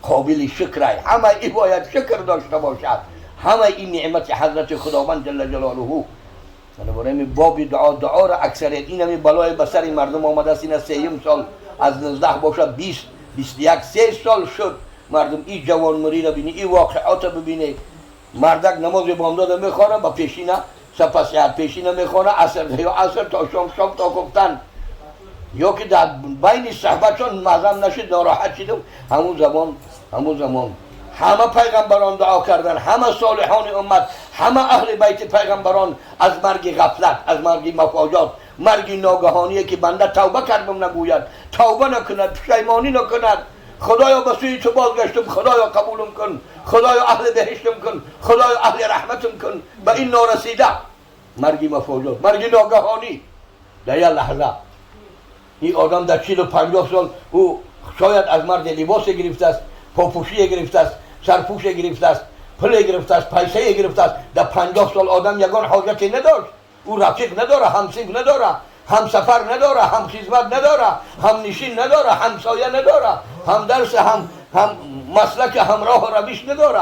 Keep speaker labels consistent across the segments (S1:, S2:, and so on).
S1: قابل شکر همه این باید شکر داشته باشد همه این نعمت حضرت خداوند جل جلاله بنابراین باب دعا را اکثریت این همین بلای بسر مردم آمده است این 3 سال از 19 باشد 20 21 3 سال شد مردم این جوانمردی را بینی این واقعات را ببینه مردک نماز بامداد میخوانه با پیشینه سپس پیشینه میخوانه عصر تا شام تا گفتن یا که در بین صحبت چون مزم نشد ناراحت شدم همون زمان همه پیغمبران دعا کردن همه صالحان امت همه اهل بیت پیغمبران از مرگ غفلت از مرگ مفاجات مرگ ناگهانی که بنده توبه کردم نگوید توبه نکند پشیمانی نکند خدایا به سوی تو بازگشتم خدایا قبولم کن خدایا اهل بهشتم کن خدایا اهل رحمتم کن به این نارسیده مرگ مفاجات مرگ ناگهانی در یک لحظه این آدم در 40 و 50 سال او شاید از مرد لباس گرفته است پاپوشی گرفته است سرپوش گرفته است پول گرفته است پیسه گرفته است در 50 سال آدم یگان حاجتی نداشت او رفیق نداره همسیب نداره هم سفر نداره هم خدمت نداره هم نشین نداره همسایه نداره هم درس هم مسلک همراه و روش نداره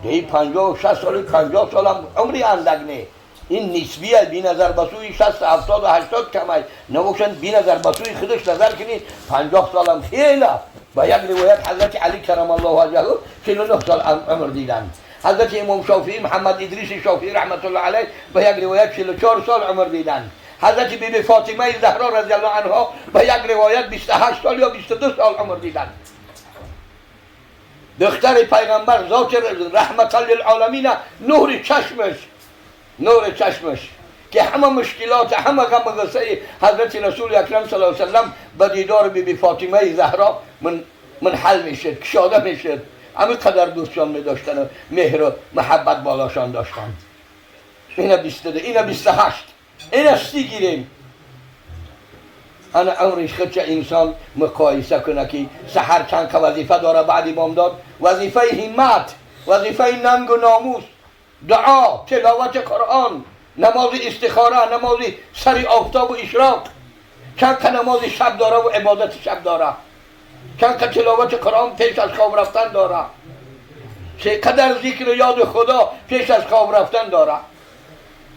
S1: دیگه 50 60 سال 50 سال هم عمری اندک نه این نسبیه بی نظر بسوی 60 70 و 80 کمه نموشن بی نظر بسوی خودش نظر کنید 50 سال هم خیلی با یک روایت حضرت علی کرم الله وجهه 49 سال عمر دیدن حضرت امام شافعی محمد ادریس شافعی رحمت الله علیه با یک روایت 44 سال عمر دیدن حضرت بیبی فاطمه زهرا رضی الله عنها با یک روایت 28 سال یا 22 سال عمر دیدن دختر پیغمبر ذات رحمت للعالمین نور چشمش که همه مشکلات همه غم و غصه حضرت رسول اکرم صلی الله علیه و سلم به دیدار بیبی فاطمه زهرا منحل میشد کشاده میشد همه قدر دوستشان میداشتن و مهر و محبت بالاشان داشتن اینا 22 اینا 28 اینا 30 گیریم انا عمرش خدشه انسان مقایسه کنه که سحر چند که وظیفه داره بعد بامداد وظیفه همت وظیفه ننگ و ناموس دعا تلاوت قرآن نماز استخاره نماز سر آفتاب و اشراق چند که نماز شب داره و عبادت شب داره چند که تلاوت قرآن پیش از خواب رفتن داره چقدر ذکر و یاد خدا پیش از خواب رفتن داره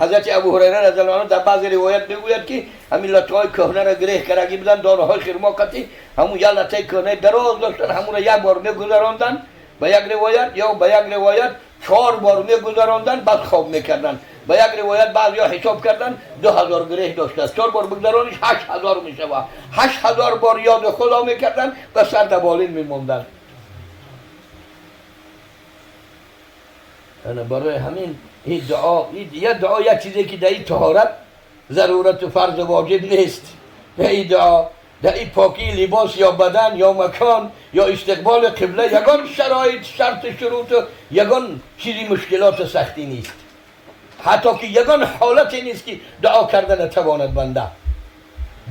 S1: حضرت ابو هریره رضی الله عنه در بعض روایت میگوید که همین لطه‌های کهنه را گره کرده بودن دانه‌های خرماکتی همون یک لطه کهنه دراز داشتن همون را یک بار میگذراندن با یک روایت یا با یک روایت 4 بار میگذراندن بعد خواب میکردن با یک روایت بعضیا حساب کردن 2000 گره داشته 4 بار بگذرانش 8000 میشوه 8000 بار یاد خدا میکردن و سر در بالین میموندن انا برای همین این دعا یک چیزی که در این طهارت ضرورت و فرض واجب نیست این دعا در این پاکی لباس یا بدن یا مکان یا استقبال قبله یگان شرایط شرط شروط یگان چیزی مشکلات و سختی نیست حتی که یگان حالتی نیست که دعا کردن تواند بنده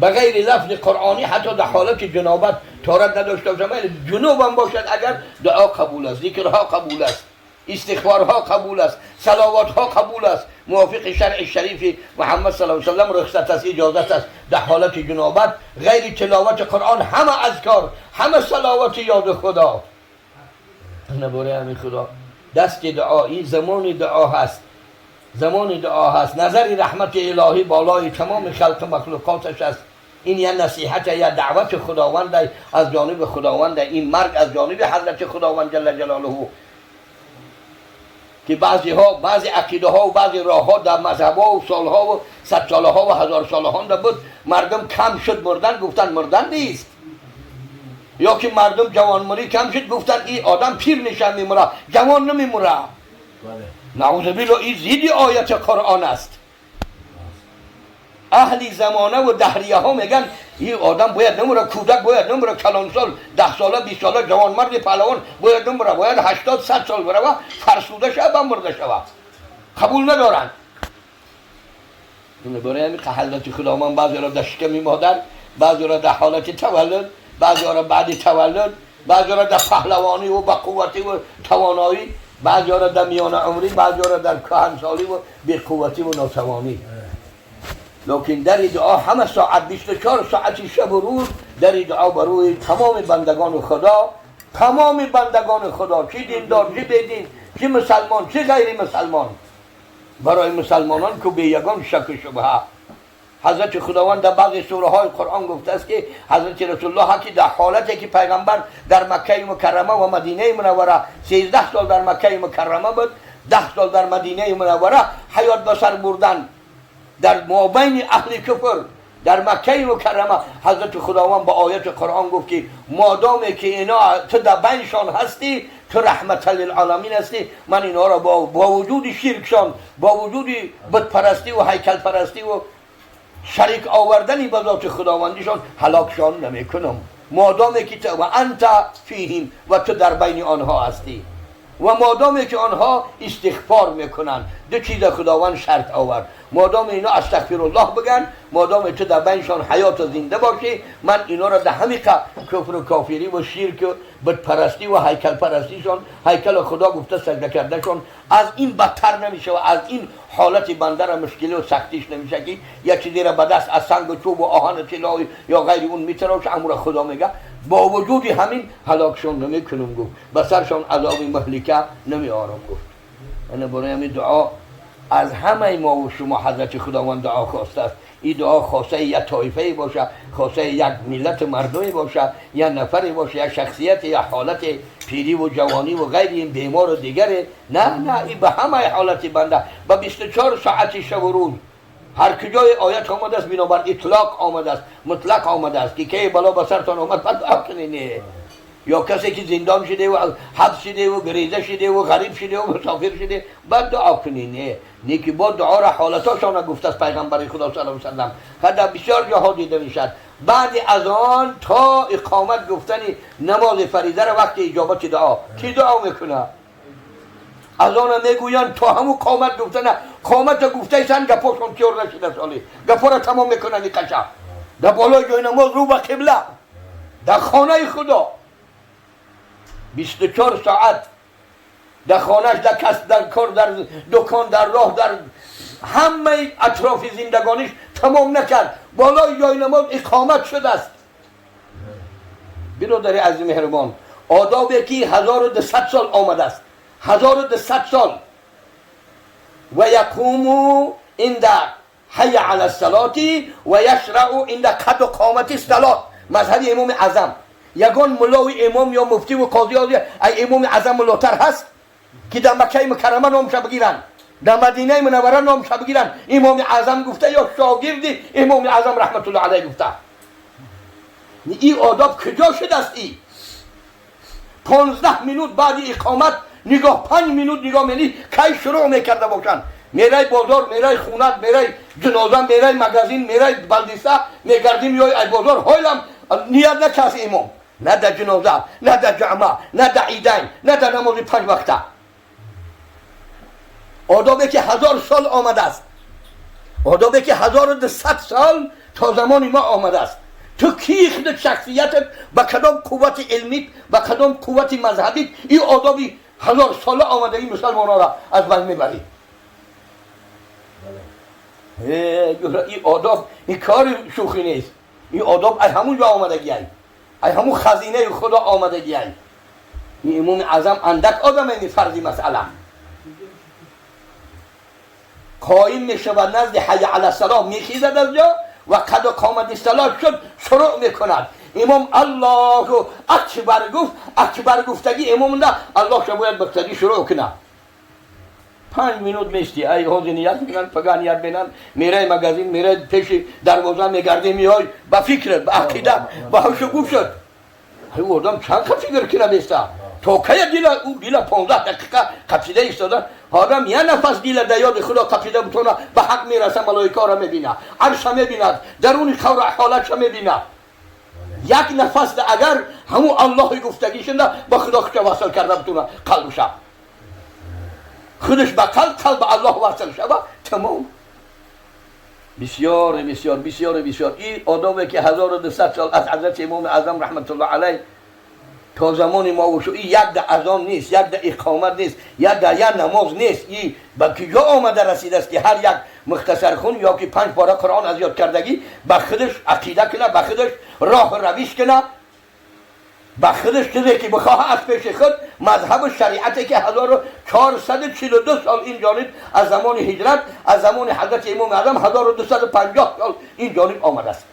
S1: بغیر لفظ قرآنی حتی در حالت جنابت طهارت نداشته باشم جنوب هم باشد اگر دعا قبول است ذکرها قبول است استغفارها قبول است صلواتها قبول است موافق شرع شریف محمد صلی الله علیه و سلم رخصت است اجازت است در حالت جنابت غیر تلاوت قرآن همه اذکار همه صلوات یاد خدا نباره همین خدا دست دعایی زمان دعا هست نظر رحمت الهی بالای تمام خلق مخلوقاتش است این یه نصیحت یا دعوت خداوند از جانب خداوند این مرگ از جانب حضرت خداوند جل جلاله که بعضی عقیده ها و بعضی راه ها در مذهب ها و سال ها و 100 سال ها و 1000 سال ها در بود مردم کم شد مردن گفتن مردن نیست یا که مردم جوانمردی کم شد گفتن این آدم پیر میشه میمره جوان نمیمره نعوذ بالله این زیدی آیت قرآن است اهلی زمانه و دهریه ها میگن این آدم باید نمره کودک باید نمره کلان سال 10 ساله 20 ساله جوان مرد پهلوان باید نمره باید 80 100 سال بره فرسوده شد و مرده شود قبول ندارن برای همین حضرت خداوند بعضی را در شکم مادر بعضی را در حالت تولد بعضی را بعد تولد بعضی را در پهلوانی و با قوتی و توانایی بعضی را در میان عمری بعضی را در کهنسالی و بی قوتی و ناتوانی لیکن در دعا همه ساعت 24 ساعت شب و روز در دعا بروی تمام بندگان خدا تمام بندگان خدا، چی دیندار، چی بدین، چی مسلمان، چی غیر مسلمان، برای مسلمانان که به یگان شک و شبهه. حضرت خداوند در بعضی سوره های قرآن گفته است که حضرت رسول الله که در حالتی که پیغمبر در مکه مکرمه و مدینه منوره 13 سال در مکه مکرمه بود، 10 سال در مدینه منوره حیات به سر بردن در مابین اهل کفر در مکه مکرمه، حضرت خداوند با آیت قرآن گفت که مادامی که اینا تو در بینشان هستی، تو رحمت للعالمین هستی، من اینا را با وجود شرکشان، با وجود بت پرستی و هیکل پرستی و شریک آوردنی به ذات خداوندیشان هلاکشان نمیکنم. مادامی که تو و انت فیهم و تو در بین آنها هستی و مادامی که آنها استغفار میکنن، دو چیز خداوند شرط آورد، مادام اینا استغفر الله بگن، مادام تو در بینشان حیات زنده باشی، من اینا را در همین کفر و کافری و شرک و بت پرستی و هیکل پرستیشان، هیکل خدا گفته سجده کردهشان، از این بدتر نمیشه و از این حالت بنده را مشکلی و سختیش نمیشه که یک چیزی را به دست از سنگ و چوب و آهن طلا یا غیر اون میتراشه. امر خدا میگه با وجود همین هلاکشان نمیکنم گفت، به سرشان عذاب مهلکه نمیارم گفت. یعنی برای همین دعا از همه ما و شما حضرت خداوند دعا خواسته است. این دعا خواسته یک طایفه باشه، خواسته یک ملت مردمی باشه، یک نفری باشه، یک شخصیت، یک حالت پیری و جوانی و غیر این بیمار و دیگره. نه این به همه حالت بنده، به 24 ساعت شب و روز هر کجای آیت آمده است بنابر اطلاق آمده است، مطلق آمده است که بلا به سرتان آمد بعد دعا کنین. یا کسی که زندان شده و حبس شده و گریزه شده و غریب شده و مسافر شده بعد دعا کنین. نه که با دعا را حالتاشان گفته است پیغمبر خدا صلی الله علیه و سلم، در بسیار جاها دیده میشد بعد از آن تا اقامت گفتن نماز فریضه را وقت اجابت دعا کی دعا میکنه؟ از آن میگویند تا همون قامت گفتن، قامت گفته ایشان گپاشون کیور نشده سالی گپا را تمام میکنن این قشب در بالای جای نماز رو به قبله در خانه خدا 24 ساعت در خانهش، در کسب، در کار، در دکان، در راه، در همه اطراف زندگانیش تمام نکرد، بالای جای نماز اقامت شده است. برادر عزیز مهربان، آدابی که 1200 سال آمده است، 1200 سال و یقومو عند حی علی الصلاة و یشرع عند قد قامت الصلاة. مذهب امام اعظم، یگان ملای امام یا مفتی و قاضی ای امام اعظم ملاتر هست که در مکه مکرمه نامش بگیرن، در مدینه منوره نامش بگیرن. امام اعظم گفته یا شاگرد امام اعظم رحمت الله علیه گفته. این آداب کجا شده است؟ ای 15 منوت بعد اقامت نگاه 5 منوت نگاه منی کی شروع میکرده باشن، میرای بازار، میرای خونه، میرای جنازه، میرای مغازین، میرای بلدیسه، میگردیم یا ای بازار هایلم نیت نکرد امام، نه در جنازه، نه در جمعه، نه در عیدین، نه در نماز 5 وقته. آدابی که 1000 سال آمده است، آدابی که 1200 سال تا زمان ما آمده است. تو کی خود شخصیتت با کدام قوت علمی با کدام قوت مذهبی این آدابی 1000 ساله آمده این مسلمان را از بین میبری؟ این آداب این کار شوخی نیست. این آداب از همون جا آمدگی هست، از همون خزینه خدا آمدگی هست. این امام اعظم اندک آدم این فرضی مسئله قایم میشه و نزد حی علی الصلاة میخیزد از جا و قد قامت الصلاة شد شروع میکند. امام الله اکبر گفت، اکبر گفتگی امام نه الله شو باید بقتدی شروع کنه. 5 منوت میشتی ای حوزی نیت بینن پگاه نیت بینن میره مغازین، میره پیش دروازه میگردی میای با فکر با عقیده با هوشگو شد. ای آدم چند فکر کنه بیسته تو که دیل 15 دقیقه قصیده ایستادن آدم یه نفس دیل در یاد خدا قصیده بتونه به حق میرسه، ملائکه را میبینه، عرش میبیند، درون خور حالتش میبینه. یک نفس ده اگر همون الله گفتگیشنده با خدا خود وصل کرده بتونه قلبش خودش به قلب الله وصل شده تمام. بسیار بسیار بسیار بسیار این آدابی که 1200 سال از حضرت امام اعظم رحمت الله علیه تا زمان ما و شو این یک در اذان نیست، یک در اقامت نیست، یک در یک نماز نیست. این به کجا آمده رسیده است که هر یک مختصر خون یا که 5 پاره قرآن از یاد کردگی به خودش عقیده کنه، به خودش راه رویش کنه، با خودش چیزی که بخواه از پیش خود مذهب شریعتی که 1442 سال این جانب از زمان هجرت از زمان حضرت امام اعظم 1250 سال این جانب آمده است.